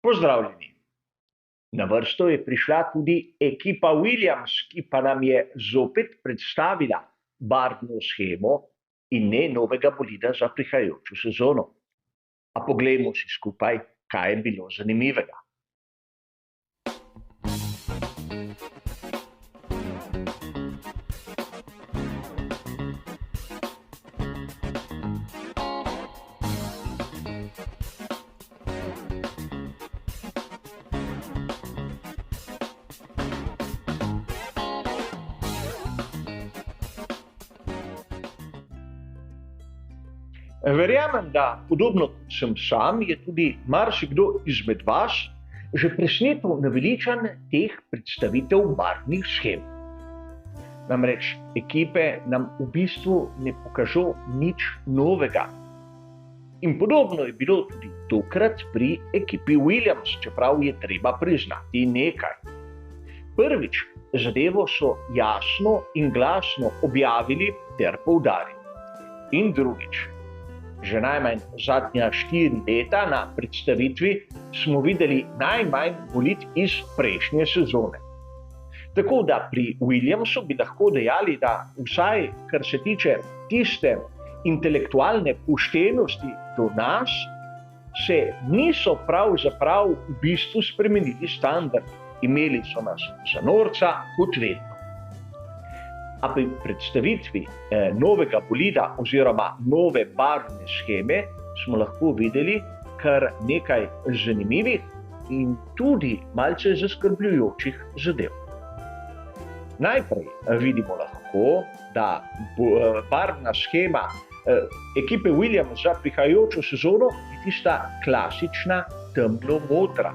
Pozdravljeni. Na vrsto je prišla tudi ekipa Williams, ki pa nam je zopet predstavila barvno shemo in ne novega bolida za prihajajočo sezono. A poglejmo si skupaj, kaj je bilo zanimivega. Verjamem, da podobno kot sem sam, je tudi marsikdo izmed vas že presneto naveličan teh predstavitev barvnih shem. Namreč ekipe nam v bistvu ne pokažo nič novega. In podobno je bilo tudi tokrat pri ekipi Williams, čeprav je treba priznati nekaj. Prvič, zadevo so jasno in glasno objavili ter poudarili. In drugič, že najmanj zadnja 4 leta na predstavitvi smo videli najmanj bolid iz prejšnje sezone. Tako da pri Williamsu bi lahko dejali, da vsaj kar se tiče tiste intelektualne poštenosti do nas, se niso pravzaprav v bistvu spremenili standardi. Imeli so nas za norca kot vedno. A pri predstavitvi novega bolida oziroma nove barvne sheme smo lahko videli kar nekaj zanimivih in tudi malce zaskrbljujočih zadev. Najprej vidimo lahko, da barvna shema ekipe Williams za prihajajočo sezono je tista klasična temno-modra,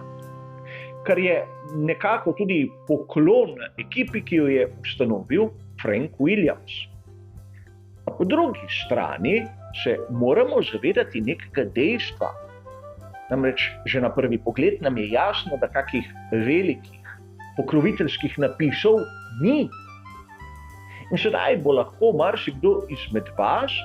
kar je nekako tudi poklon ekipi, ki jo je ustanovil Frank Williams. A po drugi strani se moramo zavedati nekega dejstva. Namreč že na prvi pogled nam je jasno, da kakih velikih pokroviteljskih napisov ni. In sedaj bo lahko marsikdo izmed vas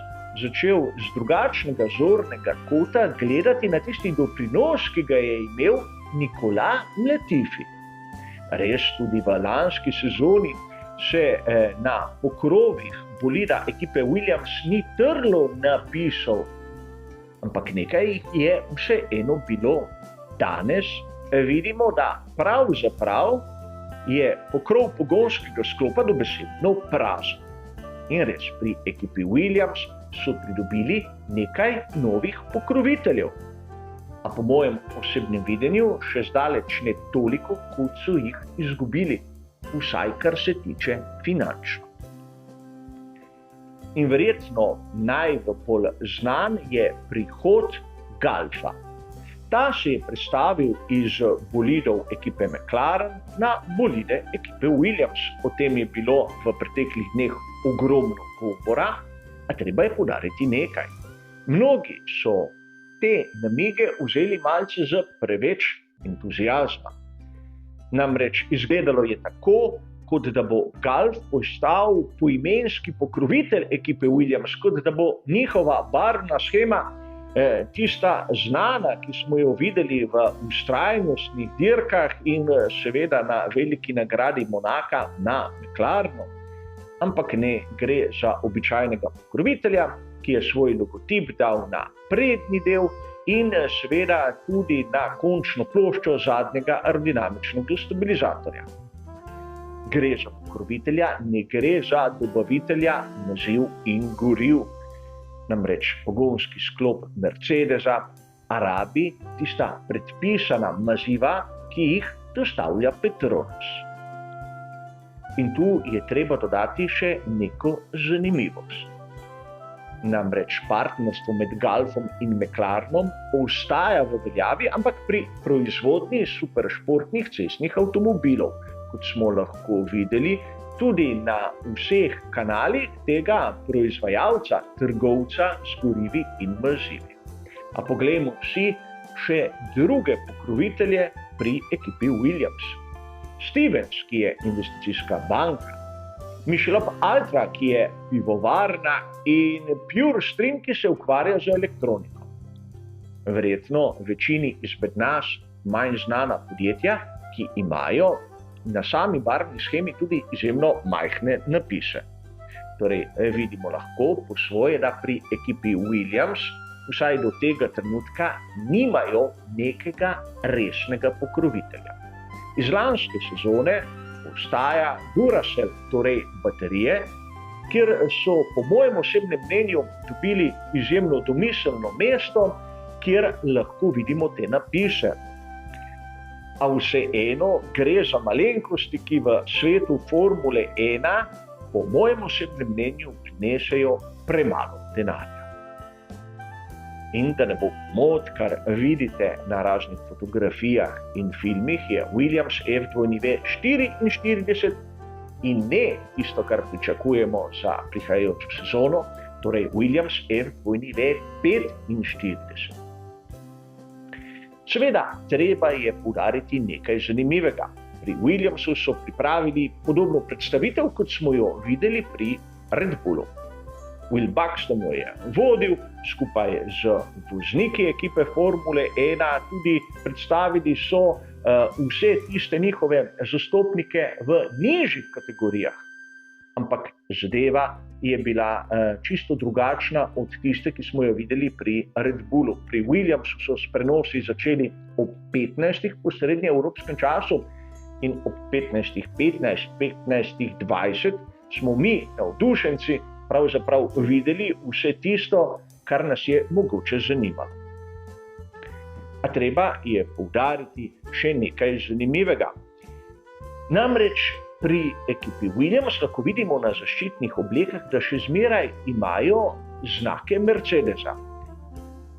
začel z drugačnega zornega kota gledati na tisti doprinos, ki ga je imel Nicolas Latifi. Res tudi v lanski sezoni se na pokrovih bolida ekipe Williams ni trlo napisov, ampak nekaj je vseeno bilo. Danes vidimo, da pravzaprav je pokrov pogonskega sklopa dobesedno prazen. In res, pri ekipi Williams so pridobili nekaj novih pokroviteljev. A po mojem osebnem videnju še zdaleč ne toliko, kot so jih izgubili, vsaj kar se tiče finančno. In verjetno najbolj znan je prihod Galfa. Ta se je prestavil iz bolidov ekipe McLaren na bolide ekipe Williams. O tem je bilo v preteklih dneh ogromno govora, a treba je poudariti nekaj. Mnogi so te namige vzeli malce z preveč entuziazma. Namreč izgledalo je tako, kot da bo Galf postal poimenski pokrovitelj ekipe Williams, kot da bo njihova barvna shema tista znana, ki smo jo videli v vztrajnostnih dirkah in seveda na veliki nagradi Monaka na McLarenu. Ampak ne, gre za običajnega pokrovitelja, ki je svoj logotip dal na prednji del in seveda tudi na končno ploščo zadnjega aerodinamičnega stabilizatorja. Gre za pokrovitelja, ne gre za dobavitelja maziv in goriv. Namreč pogonski sklop Mercedesa rabi tista predpisana maziva, ki jih dostavlja Petronas. In tu je treba dodati še neko zanimivost. Namreč partnerstvo med Galfom in McLarenom ostaja v veljavi, ampak pri proizvodnji superšportnih cestnih avtomobilov, kot smo lahko videli tudi na vseh kanalih tega proizvajalca, trgovca z gorivi in mazivi. A poglejmo si še druge pokrovitelje pri ekipi Williams. Stevens, ki je investicijska banka, Michelob Ultra, ki je pivovarna, in Pure Stream, ki se ukvarja z elektroniko. Verjetno večini izmed nas manj znana podjetja, ki imajo na sami barvni shemi tudi izjemno majhne napise. Torej, vidimo lahko po svoje, da pri ekipi Williams vsaj do tega trenutka nimajo nekega resnega pokrovitelja. Iz lanske sezone ostaja Duracell, torej baterije, kjer so po mojem osebnem mnenju dobili izjemno domiselno mesto, kjer lahko vidimo te napise. A vseeno gre za malenkosti, ki v svetu Formule 1 po mojem osebnem mnenju prinesejo premalo denarja. In da ne bo pomot, kar vidite na raznih fotografijah in filmih, je Williams F44 in ne tisto, kar pričakujemo za prihajajočo sezono, torej Williams F45. Seveda, treba je poudariti nekaj zanimivega. Pri Williamsu so pripravili podobno predstavitev, kot smo jo videli pri Red Bullu. Will Buxton jo je vodil, skupaj z vozniki ekipe Formule 1, tudi predstavili so vse tiste njihove zastopnike v nižjih kategorijah. Ampak zadeva je bila čisto drugačna od tiste, ki smo jo videli pri Red Bullu. Pri Williamsu so s prenosi začeli ob 15. po srednjeevropskem času in ob 15:15, 15:20 smo mi, navdušenci, pravzaprav videli vse tisto, kar nas je mogoče zanimalo. A treba je poudariti še nekaj zanimivega. Namreč pri ekipi Williams lahko vidimo na zaščitnih oblekah, da še zmeraj imajo znake Mercedesa.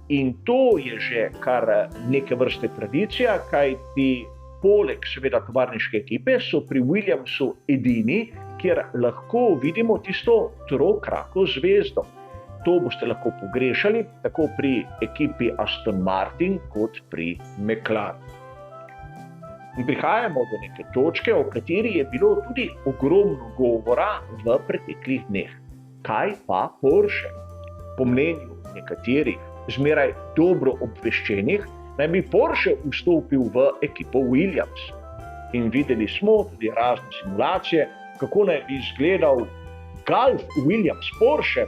In to je že kar neke vrste tradicija, kajti poleg seveda tovarniške ekipe so pri Williamsu edini, kjer lahko vidimo tisto trokrako zvezdo. To boste lahko pogrešali tako pri ekipi Aston Martin kot pri McLaren. In prihajamo do neke točke, o kateri je bilo tudi ogromno govora v preteklih dneh. Kaj pa Porsche? Po mnenju nekaterih zmeraj dobro obveščenih, naj bi Porsche vstopil v ekipo Williams. In videli smo tudi razne simulacije, kako naj bi izgledal Golf Williams Porsche.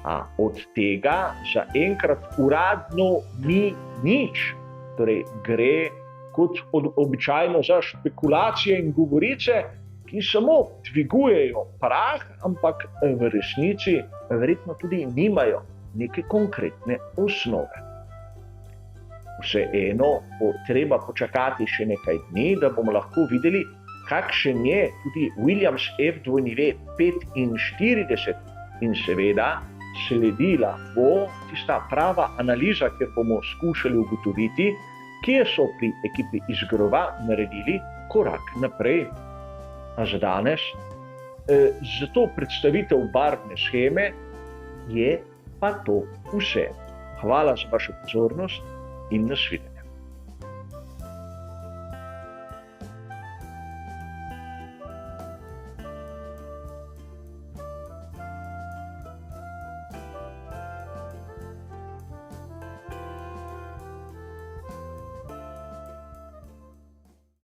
A od tega zaenkrat uradno ni nič. Torej gre kot običajno za špekulacije in govorice, ki samo dvigujejo prah, ampak v resnici verjetno tudi nimajo neke konkretne osnove. Vseeno bo treba počakati še nekaj dni, da bomo lahko videli, kakšen je tudi Williams F45 in seveda sledila bo tista prava analiza, kjer bomo skušali ugotoviti, kje so pri ekipi iz Grova naredili korak naprej. A za danes, za to predstavitev barvne sheme je pa to vse. Hvala za vašo pozornost in nasvidenje.